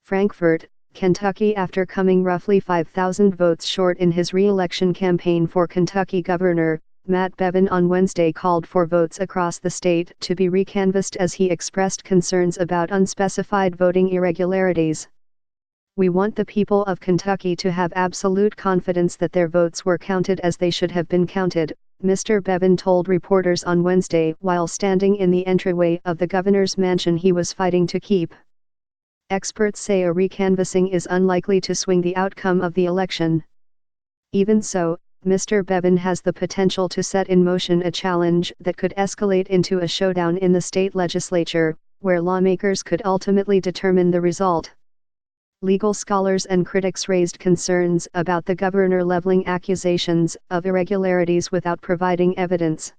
Frankfort, Kentucky. After coming roughly 5,000 votes short in his re-election campaign for Kentucky Governor, Matt Bevin on Wednesday called for votes across the state to be recanvassed as he expressed concerns about unspecified voting irregularities. "We want the people of Kentucky to have absolute confidence that their votes were counted as they should have been counted," Mr. Bevin told reporters on Wednesday while standing in the entryway of the governor's mansion he was fighting to keep. Experts say a recanvassing is unlikely to swing the outcome of the election. Even so, Mr. Bevin has the potential to set in motion a challenge that could escalate into a showdown in the state legislature, where lawmakers could ultimately determine the result. Legal scholars and critics raised concerns about the governor leveling accusations of irregularities without providing evidence.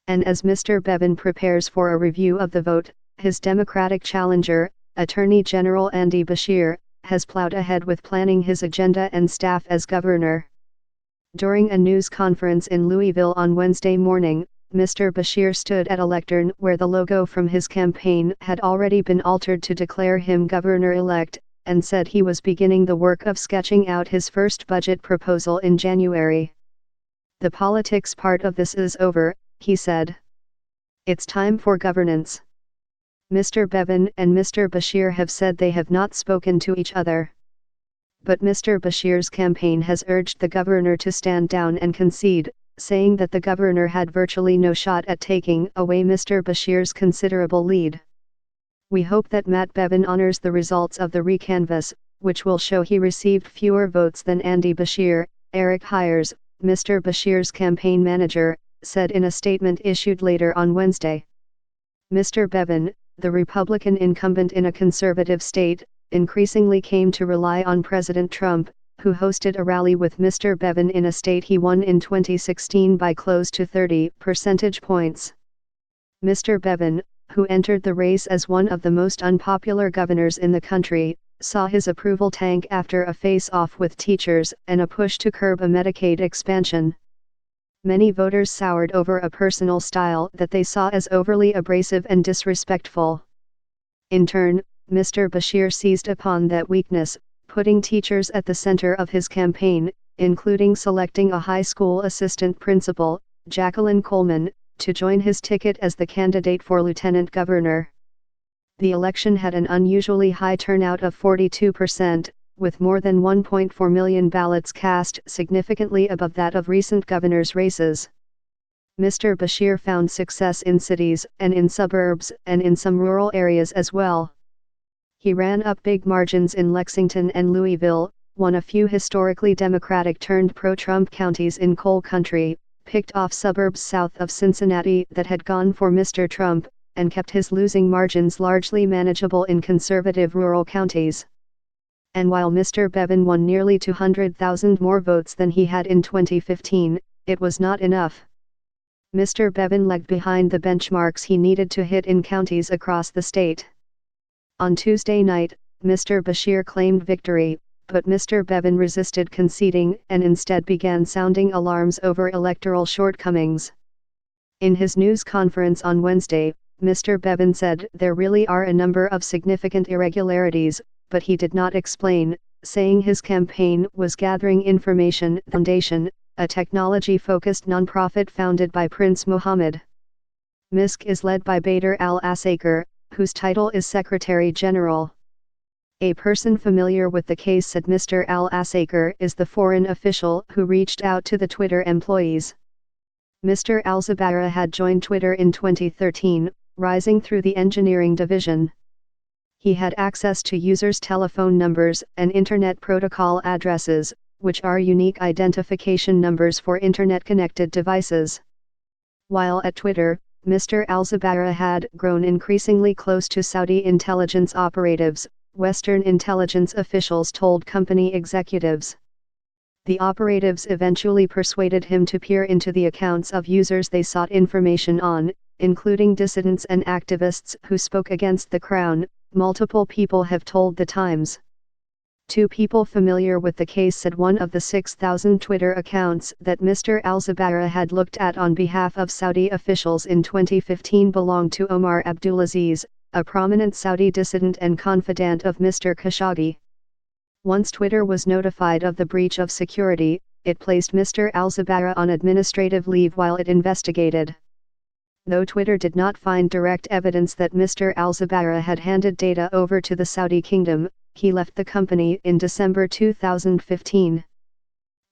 And as Mr. Bevin prepares for a review of the vote, his Democratic challenger, Attorney General Andy Beshear, has plowed ahead with planning his agenda and staff as governor. During a news conference in Louisville on Wednesday morning, Mr. Beshear stood at a lectern where the logo from his campaign had already been altered to declare him governor-elect, and said he was beginning the work of sketching out his first budget proposal in January. "The politics part of this is over," he said. "It's time for governance." Mr. Bevin and Mr. Beshear have said they have not spoken to each other. But Mr. Beshear's campaign has urged the governor to stand down and concede, saying that the governor had virtually no shot at taking away Mr. Beshear's considerable lead. "We hope that Matt Bevin honors the results of the recanvass, which will show he received fewer votes than Andy Beshear," Eric Hires, Mr. Beshear's campaign manager, said in a statement issued later on Wednesday. Mr. Bevin, the Republican incumbent in a conservative state, increasingly came to rely on President Trump, who hosted a rally with Mr. Bevin in a state he won in 2016 by close to 30 percentage points. Mr. Bevin, who entered the race as one of the most unpopular governors in the country, saw his approval tank after a face-off with teachers and a push to curb a Medicaid expansion. Many voters soured over a personal style that they saw as overly abrasive and disrespectful. In turn, Mr. Beshear seized upon that weakness, putting teachers at the center of his campaign, including selecting a high school assistant principal, Jacqueline Coleman, to join his ticket as the candidate for lieutenant governor. The election had an unusually high turnout of 42%, with more than 1.4 million ballots cast, significantly above that of recent governors' races. Mr. Beshear found success in cities and in suburbs and in some rural areas as well. He ran up big margins in Lexington and Louisville, won a few historically Democratic turned pro-Trump counties in coal country, picked off suburbs south of Cincinnati that had gone for Mr. Trump, and kept his losing margins largely manageable in conservative rural counties. And while Mr. Bevin won nearly 200,000 more votes than he had in 2015, it was not enough. Mr. Bevin lagged behind the benchmarks he needed to hit in counties across the state. On Tuesday night, Mr. Beshear claimed victory, but Mr. Bevin resisted conceding and instead began sounding alarms over electoral shortcomings. In his news conference on Wednesday, Mr. Bevin said there really are a number of significant irregularities, but he did not explain, saying his campaign was gathering information. Foundation, a technology-focused nonprofit founded by Prince Mohammed. MISC is led by Bader al-Asaker, whose title is Secretary General. A person familiar with the case said Mr. al-Asaker is the foreign official who reached out to the Twitter employees. Mr. al-Zabara had joined Twitter in 2013, rising through the engineering division. He had access to users' telephone numbers and Internet Protocol addresses, which are unique identification numbers for Internet-connected devices. While at Twitter, Mr. al-Zabara had grown increasingly close to Saudi intelligence operatives, Western intelligence officials told company executives. The operatives eventually persuaded him to peer into the accounts of users they sought information on, including dissidents and activists who spoke against the crown, multiple people have told The Times. Two people familiar with the case said one of the 6,000 Twitter accounts that Mr. al-Zabara had looked at on behalf of Saudi officials in 2015 belonged to Omar Abdulaziz, a prominent Saudi dissident and confidant of Mr. Khashoggi. Once Twitter was notified of the breach of security, it placed Mr. al-Zabara on administrative leave while it investigated. Though Twitter did not find direct evidence that Mr. al-Zabara had handed data over to the Saudi kingdom, he left the company in December 2015.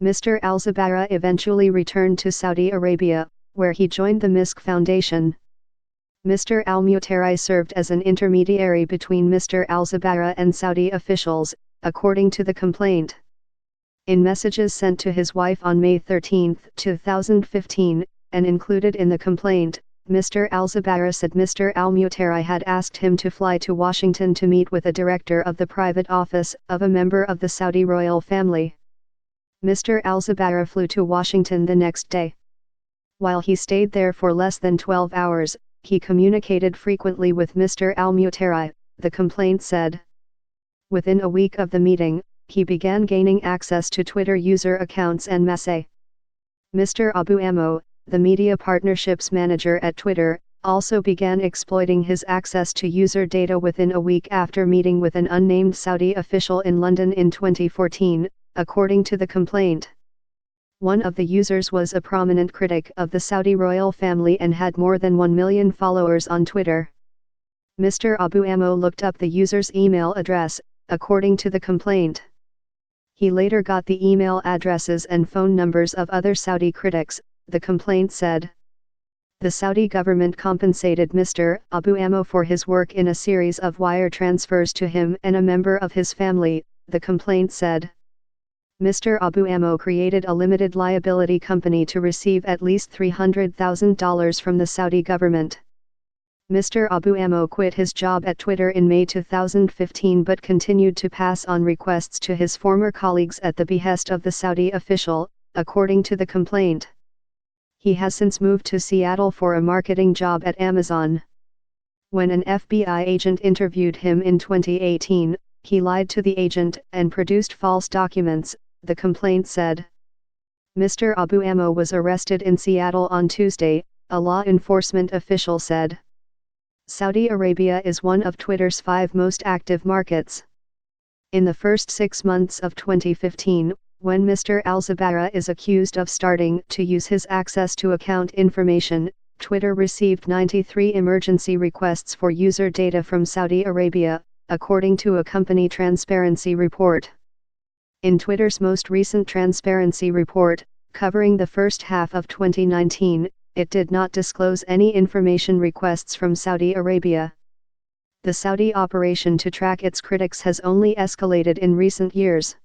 Mr. al-Zabara eventually returned to Saudi Arabia, where he joined the Misk Foundation. Mr. al-Mutairi served as an intermediary between Mr. al-Zabara and Saudi officials, according to the complaint. In messages sent to his wife on May 13, 2015, and included in the complaint, Mr. al-Zabara said Mr. al-Mutairi had asked him to fly to Washington to meet with a director of the private office of a member of the Saudi royal family. Mr. al-Zabara flew to Washington the next day. While he stayed there for less than 12 hours, he communicated frequently with Mr. al-Mutairi, the complaint said. Within a week of the meeting, he began gaining access to Twitter user accounts and messages. Mr. Abu Ammo, the media partnerships manager at Twitter, also began exploiting his access to user data within a week after meeting with an unnamed Saudi official in London in 2014, according to the complaint. One of the users was a prominent critic of the Saudi royal family and had more than 1 million followers on Twitter. Mr. Abu Ammo looked up the user's email address, according to the complaint. He later got the email addresses and phone numbers of other Saudi critics, the complaint said. The Saudi government compensated Mr. Abu Ammo for his work in a series of wire transfers to him and a member of his family, the complaint said. Mr. Abu Ammo created a limited liability company to receive at least $300,000 from the Saudi government. Mr. Abu Ammo quit his job at Twitter in May 2015 but continued to pass on requests to his former colleagues at the behest of the Saudi official, according to the complaint. He has since moved to Seattle for a marketing job at Amazon. When an FBI agent interviewed him in 2018, he lied to the agent and produced false documents, the complaint said. Mr. Abu Ammo was arrested in Seattle on Tuesday, a law enforcement official said. Saudi Arabia is one of Twitter's 5 most active markets. In the first 6 months of 2015, when Mr. al-Zabara is accused of starting to use his access to account information, Twitter received 93 emergency requests for user data from Saudi Arabia, according to a company transparency report. In Twitter's most recent transparency report, covering the first half of 2019, it did not disclose any information requests from Saudi Arabia. The Saudi operation to track its critics has only escalated in recent years.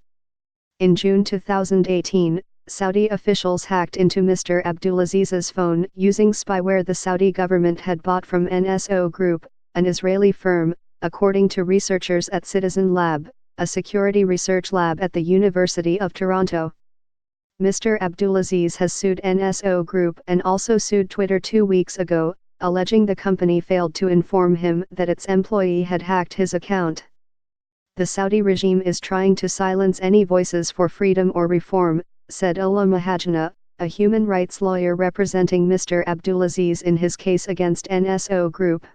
In June 2018, Saudi officials hacked into Mr. Abdulaziz's phone using spyware the Saudi government had bought from NSO Group, an Israeli firm, according to researchers at Citizen Lab, a security research lab at the University of Toronto. Mr. Abdulaziz has sued NSO Group and also sued Twitter 2 weeks ago, alleging the company failed to inform him that its employee had hacked his account. The Saudi regime is trying to silence any voices for freedom or reform, said Ola Mahajana, a human rights lawyer representing Mr. Abdulaziz in his case against NSO Group.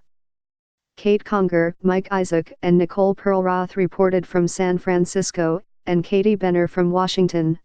Kate Conger, Mike Isaac and Nicole Perlroth reported from San Francisco, and Katie Benner from Washington.